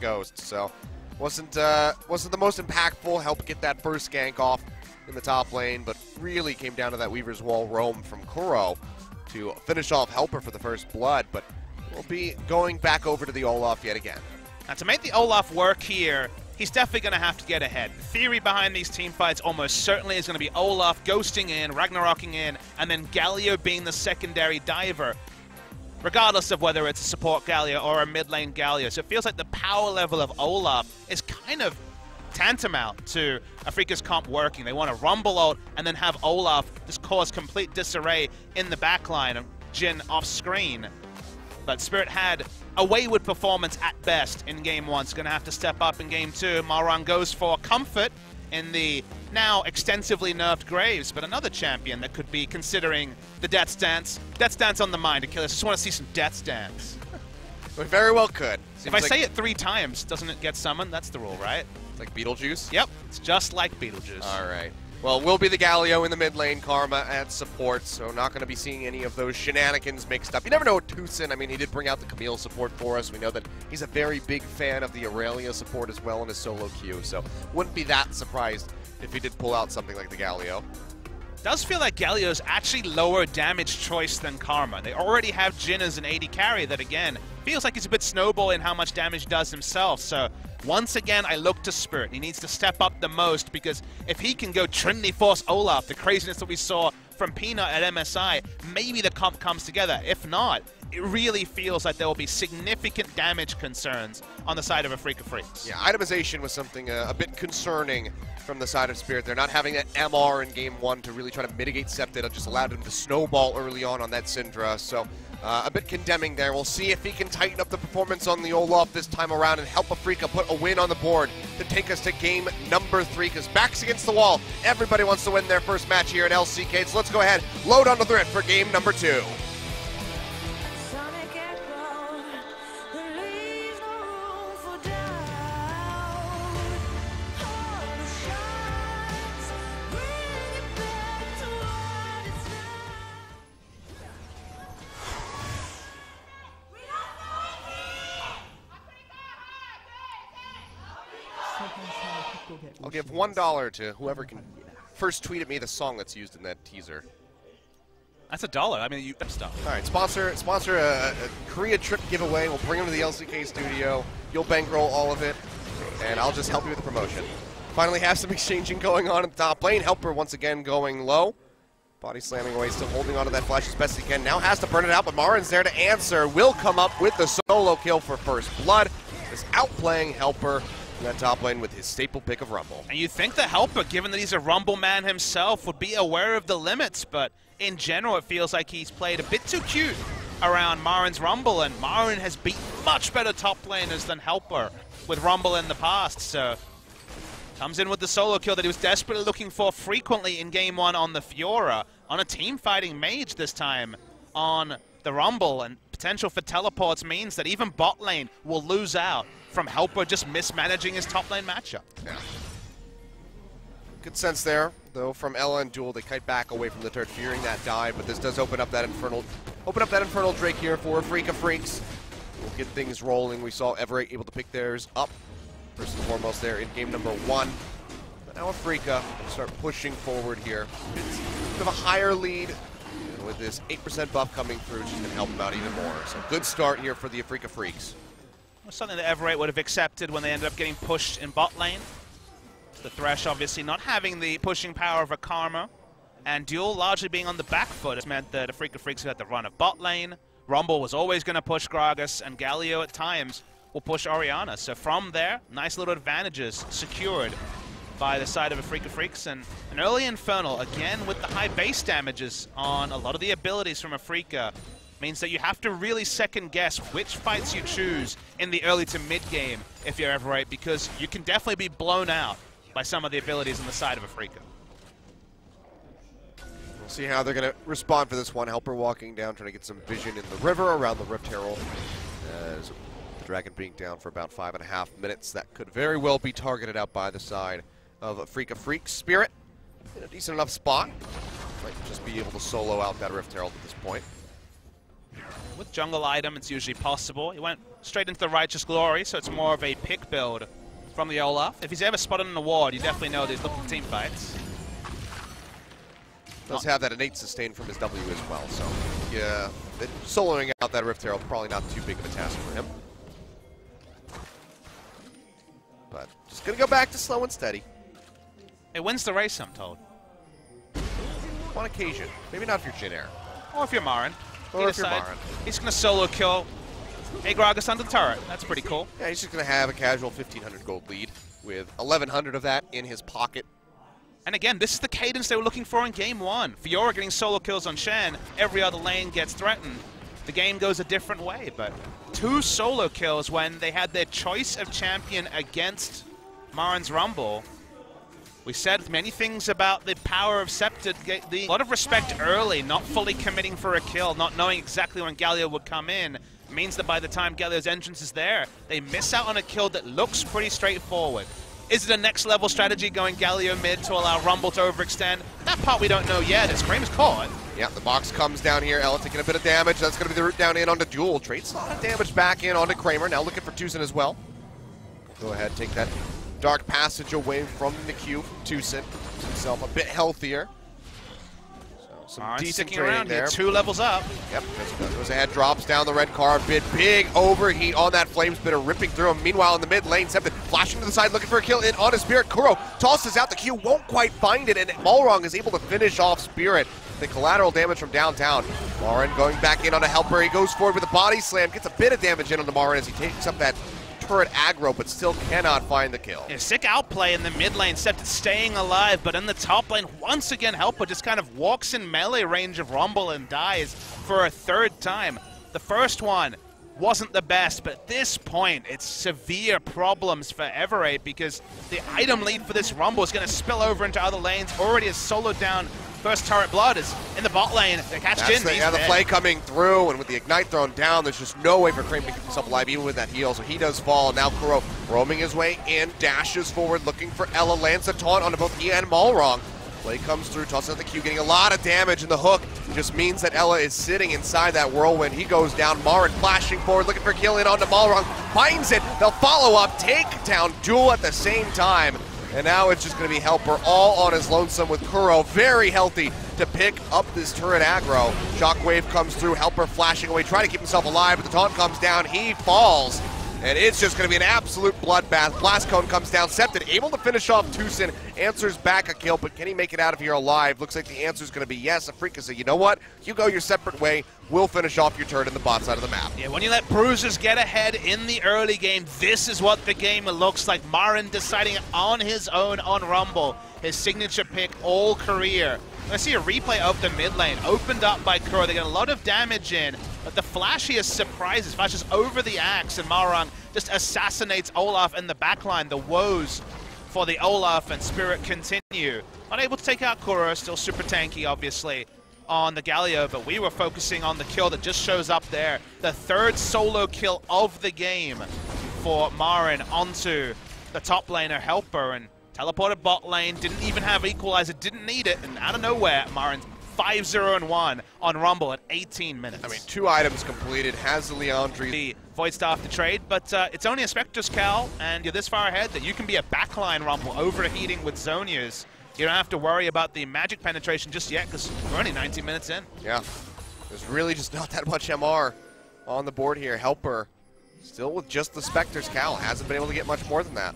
Ghost. So wasn't the most impactful. Helped get that first gank off in the top lane, but really came down to that Weaver's Wall roam from Kuro to finish off Helper for the first blood. But we'll be going back over to the Olaf yet again. Now to make the Olaf work here, he's definitely going to have to get ahead. The theory behind these team fights almost certainly is going to be Olaf ghosting in, Ragnarocking in, and then Galio being the secondary diver, regardless of whether it's a support Galio or a mid lane Galio. So it feels like the power level of Olaf is kind of tantamount to Afrika's comp working. They want to Rumble ult and then have Olaf just cause complete disarray in the backline and Jhin off screen. But Spirit had a wayward performance at best in Game 1. It's going to have to step up in Game 2. MaRin goes for comfort in the now extensively nerfed Graves, but another champion that could be considering the Death Stance. Death Stance on the mind, Achilles. Just want to see some Death Stance. We very well could. If I say it 3 times, doesn't it get summoned? That's the rule, right? It's like Beetlejuice? Yep, it's just like Beetlejuice. All right. Well, we'll be the Galio in the mid lane, Karma at support, so not going to be seeing any of those shenanigans mixed up. You never know with Tucson. I mean, he did bring out the Camille support for us. We know that he's a very big fan of the Aurelia support as well in his solo queue, so wouldn't be that surprised if he did pull out something like the Galio. Does feel like Galio's actually lower damage choice than Karma. They already have Jhin as an AD carry that, again, feels like he's a bit snowball in how much damage he does himself. So once again, I look to Spirit. He needs to step up the most, because if he can go Trinity Force Olaf, the craziness that we saw from Peanut at MSI, maybe the comp comes together. If not, it really feels like there will be significant damage concerns on the side of Afrika Freaks. Yeah, itemization was something a bit concerning from the side of Spirit. They're not having that MR in Game 1 to really try to mitigate Septid. It just allowed him to snowball early on that Syndra. So a bit condemning there. We'll see if he can tighten up the performance on the Olaf this time around and help Afrika put a win on the board to take us to game number 3, because back's against the wall. Everybody wants to win their first match here at LCK. So let's go ahead, load on the thread for game number 2. I'll give $1 to whoever can first tweet at me the song that's used in that teaser. That's $1. I mean, you stuff. All right, sponsor a Korea trip giveaway. We'll bring them to the LCK studio. You'll bankroll all of it, and I'll just help you with the promotion. Finally have some exchanging going on in the top lane. Helper once again going low. Body slamming away, still holding onto that flash as best he can. Now has to burn it out, but MaRin's there to answer. Will come up with the solo kill for first blood. Is outplaying Helper in that top lane with his staple pick of Rumble. And you think the Helper, given that he's a Rumble man himself, would be aware of the limits, but in general it feels like he's played a bit too cute around MaRin's Rumble, and MaRin has beat much better top laners than Helper with Rumble in the past, so comes in with the solo kill that he was desperately looking for frequently in Game 1 on the Fiora, on a team-fighting mage this time on the Rumble, and potential for teleports means that even bot lane will lose out from Helper just mismanaging his top lane matchup. Yeah. Good sense there, though, from Ella and Duel. They kite back away from the turret, fearing that dive, but this does open up that infernal Drake here for Afrika Freaks. We'll get things rolling. We saw Everett able to pick theirs up, first and foremost there in game number 1. But now Afrika start pushing forward here. It's a bit of a higher lead. And with this 8% buff coming through, she's going to help them out even more. So good start here for the Afrika Freaks. Something that Everett would have accepted when they ended up getting pushed in bot lane. The Thresh obviously not having the pushing power of a Karma, and Duel largely being on the back foot. It's meant that Afrika Freaks had the run of bot lane. Rumble was always going to push Gragas, and Galio at times will push Orianna. So from there, nice little advantages secured by the side of Afrika Freaks, and an early Infernal, again with the high base damages on a lot of the abilities from Afrika, means that you have to really second guess which fights you choose in the early to mid game if you're Everett, because you can definitely be blown out by some of the abilities on the side of Afrika. We'll see how they're going to respond for this one. Helper walking down, trying to get some vision in the river around the Rift Herald. As the Dragon being down for about 5.5 minutes, that could very well be targeted out by the side of Afrika Freaks. Spirit in a decent enough spot. Might just be able to solo out that Rift Herald at this point. With jungle item, it's usually possible. He went straight into the Righteous Glory, so it's more of a pick build from the Olaf. If he's ever spotted an award, you definitely know these looking team fights. Does have that innate sustain from his W as well, so yeah, soloing out that Rift Herald probably not too big of a task for him. But just gonna go back to slow and steady. It wins the race, I'm told. On occasion, maybe not if you're Jin Air. Or if you're MaRin. Or if you're MaRin. He's gonna solo kill Agragas under the turret. That's pretty cool. Yeah, he's just gonna have a casual 1,500 gold lead with 1,100 of that in his pocket. And again, this is the cadence they were looking for in Game 1. Fiora getting solo kills on Shen, every other lane gets threatened. The game goes a different way, but 2 solo kills when they had their choice of champion against MaRin's Rumble. We said many things about the power of Scepter. A lot of respect early, not fully committing for a kill, not knowing exactly when Galio would come in, means that by the time Galio's entrance is there, they miss out on a kill that looks pretty straightforward. Is it a next level strategy going Galio mid to allow Rumble to overextend? That part we don't know yet, as Kramer's caught. Yeah, the box comes down here. Ella taking a bit of damage. That's going to be the route down in onto Duel. Trades a lot of damage back in onto Kramer. Now looking for Tucson as well. Go ahead, take that Dark Passage away from the queue. Tucson himself a bit healthier. So some decent sticking trading around there. Here, 2 levels up. Yep, goes ahead, drops down the red car a bit. Big overheat on that Flame Spitter, ripping through him. Meanwhile, in the mid lane, Septon flashing to the side, looking for a kill in on his Spirit. Kuro tosses out the Q, won't quite find it, and Malrong is able to finish off Spirit. The collateral damage from downtown. MaRin going back in on a helper. He goes forward with a body slam, gets a bit of damage in on the MaRin as he takes up that turret aggro, but still cannot find the kill. Yeah, sick outplay in the mid lane, Septon staying alive, but in the top lane, once again, Helper just kind of walks in melee range of Rumble and dies for a 3rd time. The first one wasn't the best, but at this point, it's severe problems for Everate because the item lead for this Rumble is going to spill over into other lanes. Already has soloed down first turret blood is in the bot lane. They catch Jin. The play coming through, and with the Ignite thrown down, there's just no way for Kramer to keep himself alive, even with that heal, so he does fall. Now Kuro roaming his way in, dashes forward, looking for Ella, lands a taunt onto both he and Malrong. Play comes through, tosses out the Q, getting a lot of damage, and the hook just means that Ella is sitting inside that whirlwind. He goes down, MaRin flashing forward, looking for a kill in onto Malrong, finds it, they'll follow up, take down Duel at the same time. And now it's just going to be Helper all on his lonesome with Kuro very healthy to pick up this turret aggro. Shockwave comes through, Helper flashing away, trying to keep himself alive, but the taunt comes down, he falls. And it's just going to be an absolute bloodbath. Blast Cone comes down, Septon able to finish off Tucson, answers back a kill, but can he make it out of here alive? Looks like the answer is going to be yes. Afrika said, you know what? You go your separate way. We'll finish off your turret in the bot side of the map. Yeah, when you let bruisers get ahead in the early game, this is what the game looks like. MaRin deciding on his own on Rumble, his signature pick all career. I see a replay of the mid lane, opened up by Kuro. They get a lot of damage in, but the flashiest surprises, flashes over the axe, and Malrong just assassinates Olaf in the backline. The woes for the Olaf and Spirit continue. Unable to take out Kuro, still super tanky, obviously, on the Galio, but we were focusing on the kill that just shows up there. The 3rd solo kill of the game for MaRin onto the top laner Helper, and teleported bot lane, didn't even have equalizer, didn't need it, and out of nowhere, MaRin's 5-0-1 on Rumble at 18 minutes. I mean, 2 items completed, has the Leandri. The Void Staff to trade, but it's only a Spectre's Cal, and you're this far ahead that you can be a backline Rumble overheating with Zonias. You don't have to worry about the magic penetration just yet, because we're only 19 minutes in. Yeah, there's really just not that much MR on the board here. Helper still with just the Spectre's Cal, hasn't been able to get much more than that.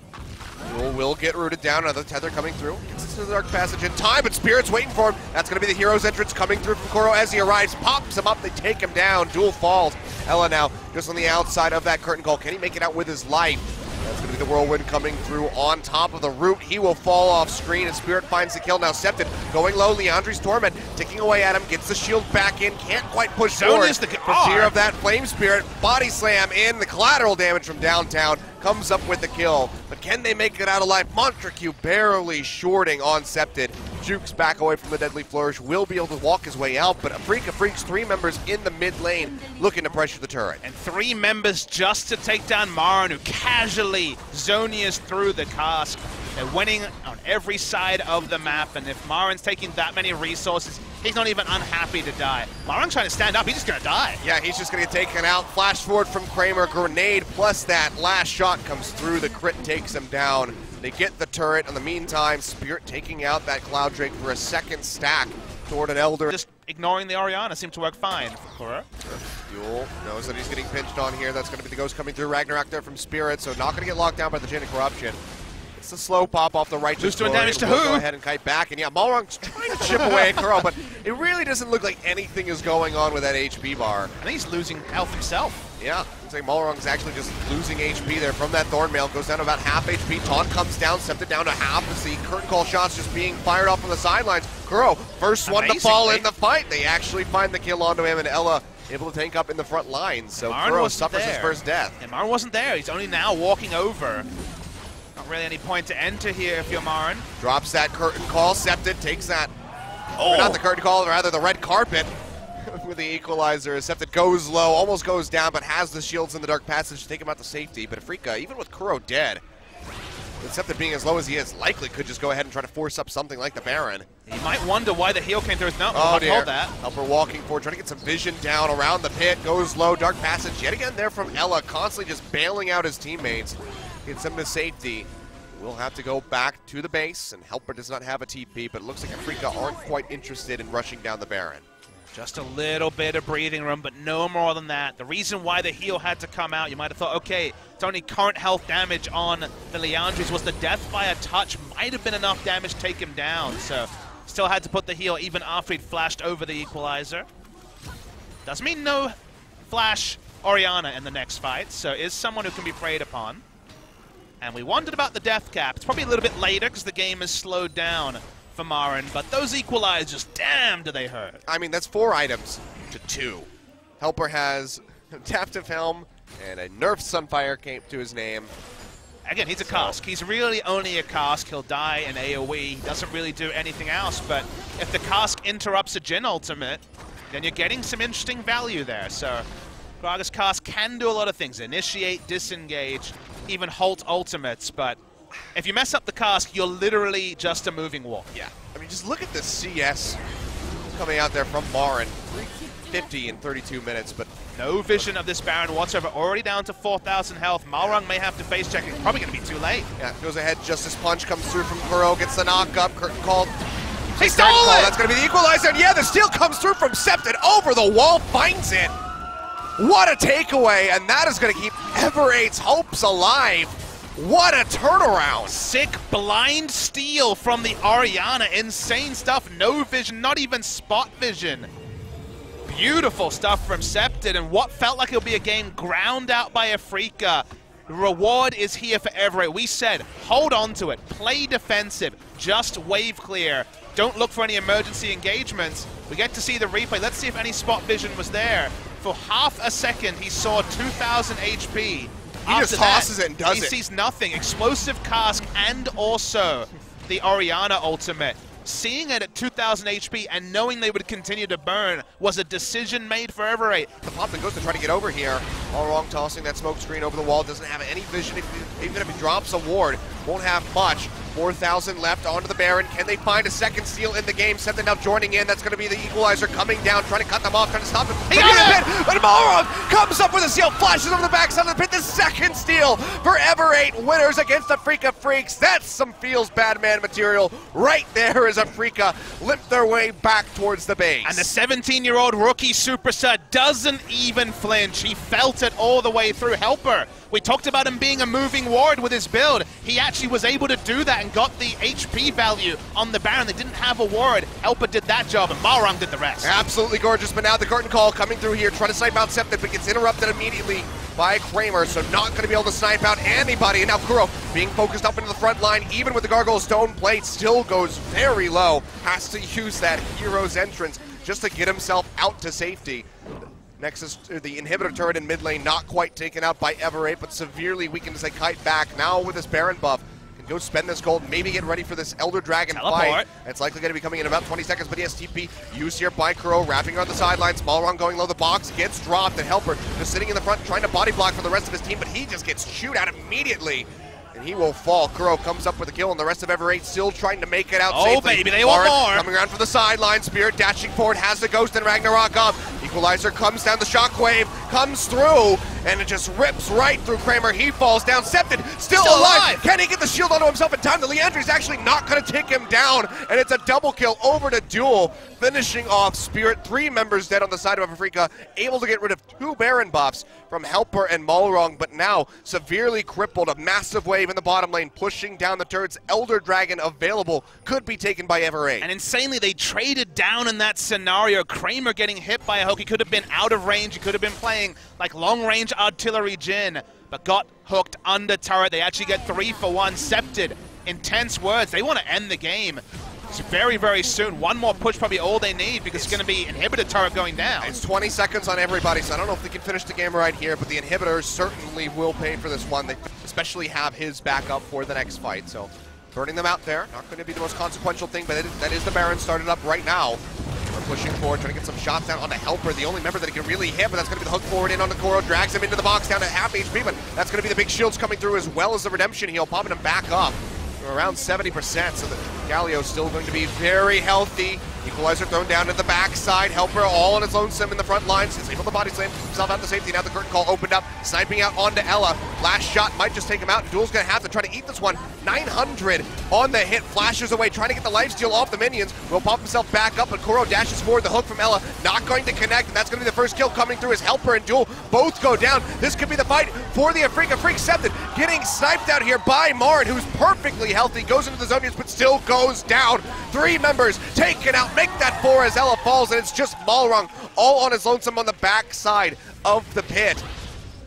Duel will get rooted down, another tether coming through. Gets to the Dark Passage in time, but Spirit's waiting for him. That's going to be the hero's entrance coming through from Kuro as he arrives. Pops him up, they take him down. Duel falls. Ella now just on the outside of that curtain call. Can he make it out with his life? That's going to be the whirlwind coming through on top of the root. He will fall off screen, and Spirit finds the kill. Now Septon going low. Leandri's Torment ticking away at him. Gets the shield back in. Can't quite push forward for fear of that Flame Spirit. Body slam in. The collateral damage from downtown comes up with the kill. But can they make it out alive? Montracue barely shorting on Septon. Jukes back away from the Deadly Flourish. Will be able to walk his way out, but Afrika Freaks 3 members in the mid lane looking to pressure the turret. And 3 members just to take down MaRin, who casually Zonias through the cask. They're winning on every side of the map, and if MaRin's taking that many resources, he's not even unhappy to die. MaRin's trying to stand up, he's just gonna die. Yeah, he's just gonna get taken out. Flash forward from Kramer, grenade plus that last shot comes through, the crit takes him down. They get the turret. In the meantime, Spirit taking out that Cloud Drake for a second stack toward an Elder. Just ignoring the Orianna seemed to work fine for Kuro. Duel knows that he's getting pinched on here. That's gonna be the Ghost coming through. Ragnarok there from Spirit, so not gonna get locked down by the Chain of Corruption. It's the slow pop off the right. Who's doing damage to who? who? Go ahead and kite back, and yeah, MaRin's trying to chip away at Kuro, but it really doesn't look like anything is going on with that HP bar. I think he's losing health himself. Yeah, looks like MaRin's actually just losing HP there from that Thornmail. Goes down to about half HP. Taunt comes down, stepped it down to half as the curtain call shots just being fired off on the sidelines. Kuro, first one to fall in the fight. They actually find the kill onto him, and Ella able to tank up in the front lines. So Kuro suffers his first death. And MaRin wasn't there. He's only now walking over. Not really any point to enter here if you're MaRin. Drops that curtain call. Septed takes that. Oh, not the curtain call, rather the red carpet with the equalizer. Septed goes low, almost goes down, but has the shields in the dark passage to take him out to safety. But Afrika, even with Kuro dead, Septed being as low as he is, likely could just go ahead and try to force up something like the Baron. You might wonder why the heal came through. No, oh dear. Hold that. Helper walking forward, trying to get some vision down around the pit. Goes low, dark passage yet again there from Ella, constantly just bailing out his teammates. Gets them to safety. We'll have to go back to the base, and Helper does not have a TP, but it looks like Afrika aren't quite interested in rushing down the Baron. Just a little bit of breathing room, but no more than that. The reason why the heal had to come out, you might have thought, okay, it's only current health damage on the Liandry's, was the death by a touch might have been enough damage to take him down. So still had to put the heal even after he'd flashed over the equalizer. Doesn't mean no flash Orianna in the next fight, so is someone who can be preyed upon. And we wondered about the death cap. It's probably a little bit later because the game has slowed down for MaRin, but those equalizers, damn, do they hurt. I mean, that's 4 items to 2. Helper has Adaptive Helm and a nerfed Sunfire came to his name. Again, he's a cask. He's really only a cask. He'll die in AoE. He doesn't really do anything else, but if the cask interrupts a Jhin ultimate, then you're getting some interesting value there. So Gragas cask can do a lot of things. Initiate, disengage, even halt ultimates, but if you mess up the cask, you're literally just a moving wall. Yeah, I mean, just look at the CS coming out there from MaRin. 350 in 32 minutes, but no vision of this Baron whatsoever. Already down to 4,000 health. Malrung may have to face check. It's probably going to be too late. Yeah, goes ahead. Justice Punch comes through from Kuro, gets the knock up. Curtain called. He stole it! That's going to be the equalizer. And yeah, the steal comes through from Septed over the wall, finds it. What a takeaway, and that is going to keep Ever8's hopes alive. What a turnaround! Sick blind steal from the Orianna. Insane stuff. No vision, not even spot vision. Beautiful stuff from Septed, and what felt like it'll be a game ground out by Afrika. The reward is here for Ever8. We said, hold on to it. Play defensive. Just wave clear. Don't look for any emergency engagements. We get to see the replay. Let's see if any spot vision was there. For half a second, he saw 2,000 HP. He just tosses it and does it. He sees nothing. Explosive cask and also the Orianna ultimate. Seeing it at 2,000 HP and knowing they would continue to burn was a decision made for Ever8. The Poplin goes to try to get over here. All wrong, tossing that smoke screen over the wall. Doesn't have any vision. Even if he drops a ward, won't have much. 4,000 left onto the Baron. Can they find a second steal in the game? Septed now joining in. That's going to be the equalizer coming down, trying to cut them off, trying to stop him. He got it! But Malrung comes up with a steal, flashes over the backside of the pit. The second steal for Ever8. Winners against Afrika Freaks. That's some feels bad man material. Right there as Afrika limp their way back towards the base. And the 17-year-old rookie superstar doesn't even flinch. He felt it all the way through. Helper, we talked about him being a moving ward with his build. He actually was able to do that and got the HP value on the Baron. They didn't have a ward. Helper did that job, and Malrung did the rest. Absolutely gorgeous, but now the curtain call coming through here, trying to snipe out Septed, but gets interrupted immediately by Kramer, so not going to be able to snipe out anybody. And now Kuro being focused up into the front line, even with the Gargoyle Stone Plate, still goes very low. Has to use that Hero's Entrance just to get himself out to safety. Nexus, the inhibitor turret in mid lane, not quite taken out by Ever8, but severely weakened as they kite back. Now with this Baron buff, can go spend this gold, maybe get ready for this Elder Dragon fight. It's likely going to be coming in about 20 seconds, but he has TP used here by Kuro, wrapping around the sidelines. Malrung going low, the box gets dropped, and Helper just sitting in the front trying to body block for the rest of his team, but he just gets chewed out immediately. and he will fall. Kuro comes up with a kill, and the rest of Ever8 still trying to make it out Oh, safely. baby, they want more. Coming around from the sideline. Spirit dashing forward, has the Ghost and Ragnarok up. Equalizer comes down, the Shockwave comes through, and it just rips right through Kramer. He falls down. Septed still alive. Can he get the shield onto himself in time? The Leandri's actually not going to take him down, and it's a double kill over to Duel, finishing off Spirit. 3 members dead on the side of Afrika, able to get rid of 2 Baron buffs from Helper and Malrong, but now severely crippled. A massive wave in the bottom lane, pushing down the turrets. Elder Dragon available, could be taken by Ever8. And insanely, they traded down in that scenario. Kramer getting hit by a hook. He could have been out of range. He could have been playing like long-range artillery Jhin, but got hooked under turret. They actually get 3 for 1. Septed, intense words. They want to end the game. It's very, very soon. One more push, probably all they need, because it's going to be inhibitor turret going down. It's 20 seconds on everybody, so I don't know if they can finish the game right here, but the inhibitors certainly will pay for this one. They especially have his backup for the next fight, so burning them out there, not going to be the most consequential thing, but that is the Baron started up right now. We're pushing forward, trying to get some shots down on the Helper, the only member that he can really hit, but that's going to be the hook forward in on the Kuro, drags him into the box down to half HP, but that's going to be the big shields coming through as well as the redemption heal, popping him back up. Around 70%, so the Galio's still going to be very healthy. Equalizer thrown down to the backside. Helper all on his lonesome in the front lines. He's able to body slam himself out to safety. Now the curtain call opened up, sniping out onto Ela. Last shot might just take him out. Duel's going to have to try to eat this one. 900 on the hit, flashes away, trying to get the lifesteal off the minions. Will pop himself back up, but Kuro dashes forward. The hook from Ela not going to connect, and that's going to be the first kill coming through as Helper and Duel both go down. This could be the fight for the Afrika. Freak Septed getting sniped out here by MaRin, who's perfectly healthy, goes into the Zonians, but still goes down. 3 members taken out, make that 4 as Ela falls, and it's just Malrong all on his lonesome on the backside of the pit.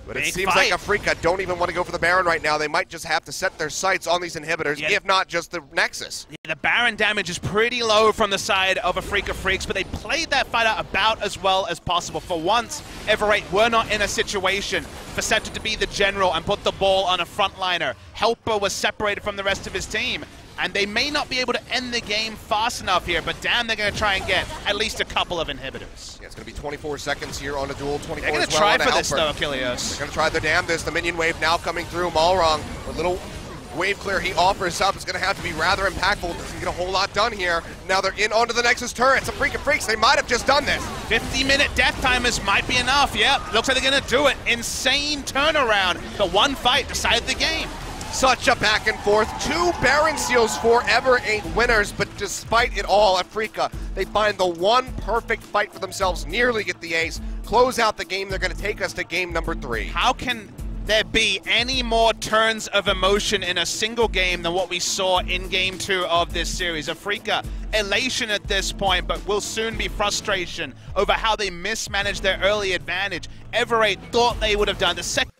But it seems like Afrika don't even want to go for the Baron right now. They might just have to set their sights on these inhibitors, if not just the Nexus. Yeah, the Baron damage is pretty low from the side of Afrika Freaks, but they played that fight out about as well as possible. For once, Ever8 were not in a situation for Septed to be the general and put the ball on a frontliner. Helper was separated from the rest of his team, and they may not be able to end the game fast enough here, but damn, they're going to try and get at least a couple of inhibitors. Yeah, it's going to be 24 seconds here on a Duel, 24 They're going to as well try on for this, Helper. though, Achilles. They're going to try their damnedest. The minion wave now coming through. Malrong, a little wave clear he offers up is going to have to be rather impactful. Doesn't get a whole lot done here. Now they're in onto the Nexus turret. Some freaking freaks. They might have just done this. 50-minute death timers might be enough. Yep, looks like they're going to do it. Insane turnaround. The one fight decided the game. Such a back and forth. 2 Baron seals for Ever8 winners, but despite it all, Afrika, they find the one perfect fight for themselves, nearly get the ace, close out the game. They're going to take us to game number 3. How can there be any more turns of emotion in a single game than what we saw in game 2 of this series? Afrika, elation at this point, but will soon be frustration over how they mismanaged their early advantage. Ever8 thought they would have done the second